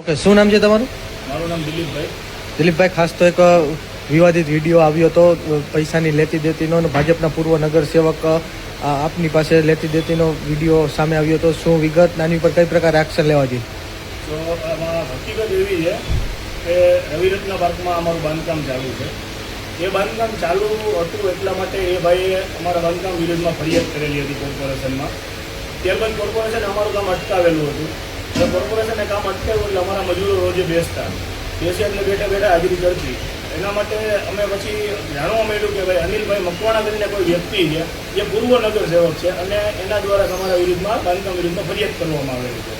Okay, શું નામ છે તમારું? મારું નામ દિલીપભાઈ. દિલીપભાઈ, ખાસ તો એક વિવાદિત વિડીયો આવ્યો હતો પૈસાની લેતી દેતીનો, અને ભાજપના પૂર્વ નગરસેવક આપની પાસે લેતી દેતીનો વિડીયો સામે આવ્યો હતો. શું વિગત, નાની પર કઈ પ્રકારે એક્શન લેવા જોઈએ? તો આમાં હકીકત એવી છે કે રવિરત્ન પાર્કમાં અમારું બાંધકામ ચાલુ છે. એ બાંધકામ ચાલુ હતું એટલા માટે એ ભાઈએ અમારા બાંધકામ વિરુદ્ધમાં ફરિયાદ કરેલી હતી કોર્પોરેશનમાં. ત્યારબાદ કોર્પોરેશને અમારું કામ અટકાવેલું હતું. એટલે કોર્પોરેશને કામ અટકાવ્યું એટલે અમારા મજૂરો રોજે બેસતા એટલે બેઠા બેઠા હાજરી કરતી. એના માટે અમે પછી જાણવા મળ્યું કે ભાઈ અનિલભાઈ મકવાણા કરીને કોઈ વ્યક્તિ છે જે પૂર્વ નગરસેવક છે અને એના દ્વારા તમારા વિરુદ્ધમાં બાંધકામ વિરુદ્ધમાં ફરિયાદ કરવામાં આવેલી છે.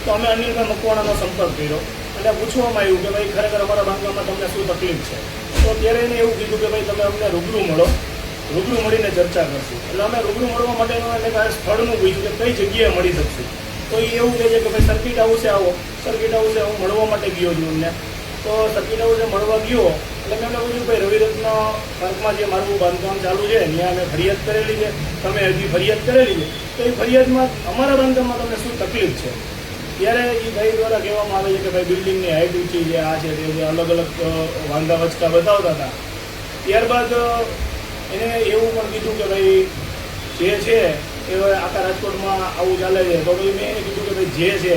તો અમે અનિલભાઈ મકવાણાનો સંપર્ક કર્યો અને પૂછવામાં આવ્યું કે ભાઈ ખરેખર અમારા બાંધકામમાં તમને શું તકલીફ છે. તો ત્યારે એને એવું કીધું કે ભાઈ તમે અમને રૂબરૂ મળો, રૂબરૂ મળીને ચર્ચા કરશું. એટલે અમે રૂબરૂ મળવા માટેનું એને સ્થળનું પૂછ્યું કે કઈ જગ્યાએ મળી શકશું. તો એ એવું કહે છે કે ભાઈ સર્કિટ હાઉસે આવો. સર્કિટ હાઉસે હું મળવા માટે ગયો છું એમને. તો સર્કિટ હાઉસે મળવા ગયો એટલે મેં એમને પૂછ્યું ભાઈ રવિરત્ન પાર્કમાં જે મારું બાંધકામ ચાલુ છે ત્યાં અમે ફરિયાદ કરેલી છે, તમે હજી ફરિયાદ કરેલી છે, તો એ ફરિયાદમાં અમારા બાંધકામમાં તમને શું તકલીફ છે? ત્યારે એ ભાઈ દ્વારા કહેવામાં આવે છે કે ભાઈ બિલ્ડિંગની હાઇટ ઊંચી છે, આ છે તે છે, અલગ અલગ વાંધા વચકા બતાવતા હતા. ત્યારબાદ એને એવું પણ કીધું કે ભાઈ જે છે એ આખા રાજકોટમાં આવું ચાલે છે. તો ભાઈ મેં એને કીધું કે ભાઈ જે છે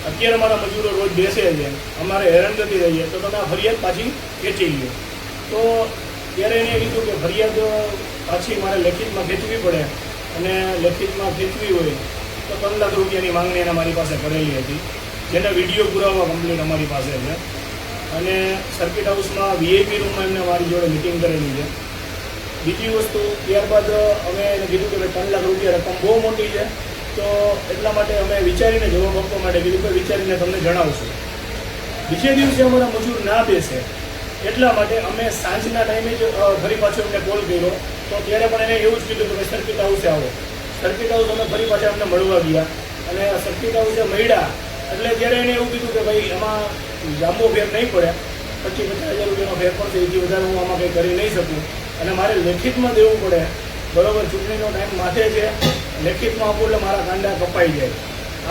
અત્યારે મારા મજૂરો રોજ બેસે છે, અમારે હેરાનગતિ રહીએ, તો તમે આ ફરિયાદ પાછી ખેંચી લો. તો ત્યારે એને કીધું કે ફરિયાદ પાછી મારે લેખિતમાં ખેંચવી પડે, અને લેખિતમાં ખેંચવી હોય તો 3 લાખ રૂપિયાની માંગણી એને મારી પાસે કરેલી હતી, જેના વિડીયો પુરાવા કમ્પ્લીટ અમારી પાસે છે. અને સર્કિટ હાઉસમાં વીઆઈપી રૂમમાં એમને મારી જોડે મિટિંગ કરેલી છે. બીજી વસ્તુ, ત્યારબાદ અમે એને કીધું કે ભાઈ 3 લાખ રૂપિયા રકમ બહુ મોટી છે, તો એટલા માટે અમે વિચારીને જવાબ આપવા માટે કીધું કે વિચારીને તમને જણાવશું. બીજે દિવસે અમારા મજૂર ના બેસે એટલા માટે અમે સાંજના ટાઈમે જ ફરી પાછો એમને કોલ કર્યો. તો ત્યારે પણ એને એવું જ કીધું કે ભાઈ સર્કિટ હાઉસે આવો. સર્કિટ હાઉસ અમે ફરી પાછા અમને મળવા ગયા અને સર્કિટ હાઉસે મળ્યા એટલે ત્યારે એને એવું કીધું કે ભાઈ એમાં લાંબો ફેર નહીં પડે, 25-50 હજાર રૂપિયાનો ફેર પડશે, એથી વધારે હું આમાં કંઈ કરી નહીં શકું અને મારે લેખિતમાં દેવું પડે. બરાબર, ચૂંટણીનો ટાઈમ માથે છે, લેખિતમાં આપું એટલે મારા કાંડા કપાઈ જાય,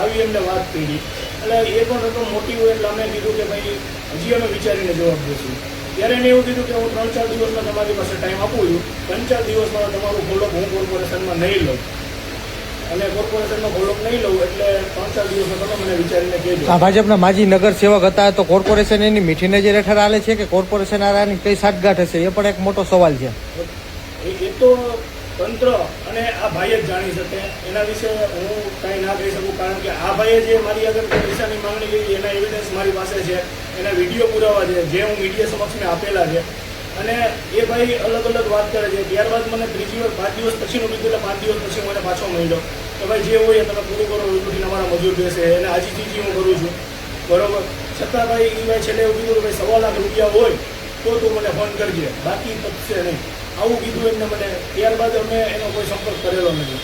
આવી એમને વાત કરી. એટલે એ પણ રકમ મોટી હોય એટલે અમે કીધું કે ભાઈ હજી અમે વિચારીને જવાબ દઈશું. ત્યારે એને એવું કીધું કે હું 3-4 દિવસમાં તમારી પાસે ટાઈમ આપું છું, 3-4 દિવસમાં તમારું ફોલોઅપ હું કોર્પોરેશનમાં નહીં લઉં, અને કોર્પોરેશનનો ફોલોઅપ નહીં લઉં એટલે 3-4 દિવસમાં તમે મને વિચારીને કહેજો. આ ભાજપના માજી નગરસેવક હતા, તો કોર્પોરેશન એની મીઠી નજર હેઠળ હાલે છે કે કોર્પોરેશન આની કઈ સાઠગાંઠ હશે? એ પણ એક મોટો સવાલ છે. એ તો તંત્ર અને આ ભાઈ જ જાણી શકે, એના વિશે હું કાંઈ ના કહી શકું. કારણ કે આ ભાઈએ જે મારી આગળ પૈસાની માંગણી કરી એના એવિડન્સ મારી પાસે છે, એના વિડીયો પુરાવા છે જે હું મીડિયા સમક્ષ મેં આપેલા છે. અને એ ભાઈ અલગ અલગ વાત કરે છે. ત્યારબાદ મને ત્રીજી વાર 5 દિવસ પછીનું કીધું એટલે 5 દિવસ પછી હું એને પાછો મળ્યો કે ભાઈ જે હોય તમે પૂરું કરો, રૂટીન અમારા મજૂર બેસે એને આજીજી હું કરું છું. બરોબર, છતાં ભાઈ એ ભાઈ છેલ્લે એવું કીધું કે ભાઈ 1.25 લાખ રૂપિયા હોય તો તું મને ફોન કરજે, બાકી પતશે નહીં, આવું કીધું એમને મને. ત્યારબાદ અમે એનો કોઈ સંપર્ક કરેલો નથી.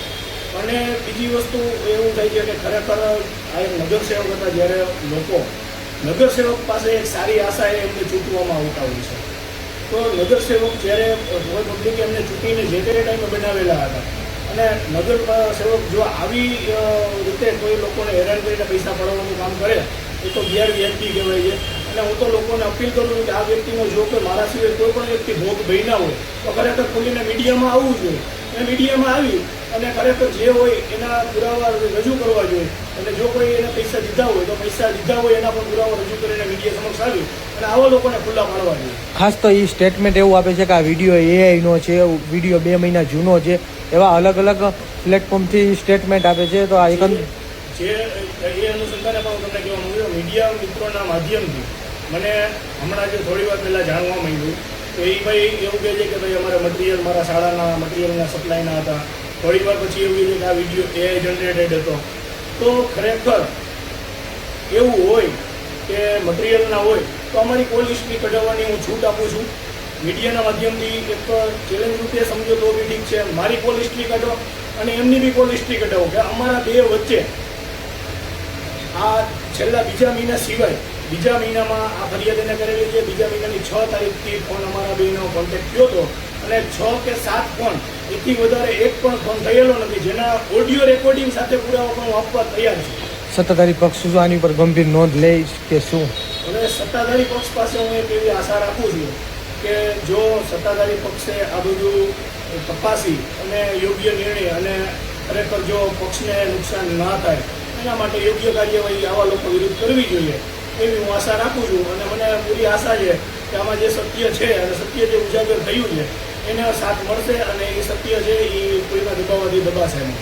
અને બીજી વસ્તુ એવું થાય છે કે ખરેખર આ એક નગરસેવક હતા, જ્યારે લોકો નગરસેવક પાસે એક સારી આશાએ એમને ચૂંટવામાં આવતા હોય છે. તો નગરસેવક જ્યારે કોઈ પબ્લિકે એમને ચૂંટીને જે તે ટાઈમે બનાવેલા હતા, અને નગરસેવક જો આવી રીતે કોઈ લોકોને હેરાન કરીને પૈસા પડાવવાનું કામ કરે એ તો ગેરવ્યાજબી કહેવાય છે. અને હું તો લોકોને અપીલ કરું છું કે આ વ્યક્તિનો જો કે મારા સિવાય કોઈ પણ વ્યક્તિ ભોગ બન્યા હોય તો ખરેખર ખુલીને મીડિયામાં આવવું જોઈએ. અને મીડિયામાં આવી અને ખરેખર જે હોય એના પુરાવા રજૂ કરવા જોઈએ. અને જો કોઈ એને પૈસા દીધા હોય તો પૈસા દીધા હોય એના પણ પુરાવા રજૂ કરીને મીડિયા સમક્ષ આવી અને આવા લોકોને ખુલ્લા પાડવા જોઈએ. ખાસ તો એ સ્ટેટમેન્ટ એવું આપે છે કે આ વિડીયો એઆઈનો છે, વિડીયો 2 મહિના જૂનો છે, એવા અલગ અલગ પ્લેટફોર્મથી સ્ટેટમેન્ટ આપે છે. તો આ એક જે એ અનુસંધાને પણ હું તમને કહેવા માંગુ છું, મીડિયા મિત્રોના માધ્યમથી મને હમણાં જે થોડી વાર પહેલાં જાણવા માંગ્યું તો એ ભાઈ એવું કહે છે કે ભાઈ અમારા મટીરિયલ મારા શાળાના મટીરિયલના સપ્લાયના હતા. થોડી વાર પછી એવું કહે છે કે આ વિડીયો એઆઈ જનરેટેડ હતો. તો ખરેખર એવું હોય કે મટીરિયલના હોય તો અમારી કોલ હિસ્ટ્રી કઢાવવાની હું છૂટ આપું છું. મીડિયાના માધ્યમથી એક ચેલેન્જ રૂપે સમજો તો બી ઠીક છે, મારી કોલ હિસ્ટ્રી કાઢો અને એમની બી કોલ હિસ્ટ્રી કઢાવો કે અમારા બે વચ્ચે આ છેલ્લા બીજા મહિના સિવાય બીજા મહિનામાં આ ફરિયાદ એને કરેલી છે. બીજા મહિનાની 6 તારીખથી ફોન અમારા બેનો કોન્ટેક્ટ થયો હતો અને 6 કે 7 ફોન, એથી વધારે એક પણ ફોન થયેલો નથી જેના ઓડિયો રેકોર્ડિંગ સાથે પુરાવા પણ હું આપવા તૈયાર છું. સત્તાધારી પક્ષ શું આની ઉપર ગંભીર નોંધ લે કે શું? હવે સત્તાધારી પક્ષ પાસે હું એક એવી આશા રાખું છું કે જો સત્તાધારી પક્ષે આ બધું તપાસી અને યોગ્ય નિર્ણય અને ખરેખર જો પક્ષને નુકસાન ના થાય એના માટે યોગ્ય કાર્યવાહી આવા લોકો વિરુદ્ધ કરવી જોઈએ એવી હું આશા રાખું છું. અને મને પૂરી આશા છે કે આમાં જે સત્ય છે અને સત્ય જે ઉજાગર થયું છે એને સાથ મળશે અને એ સત્ય છે એ કોઈના દબાવવાથી દબાશે નહીં.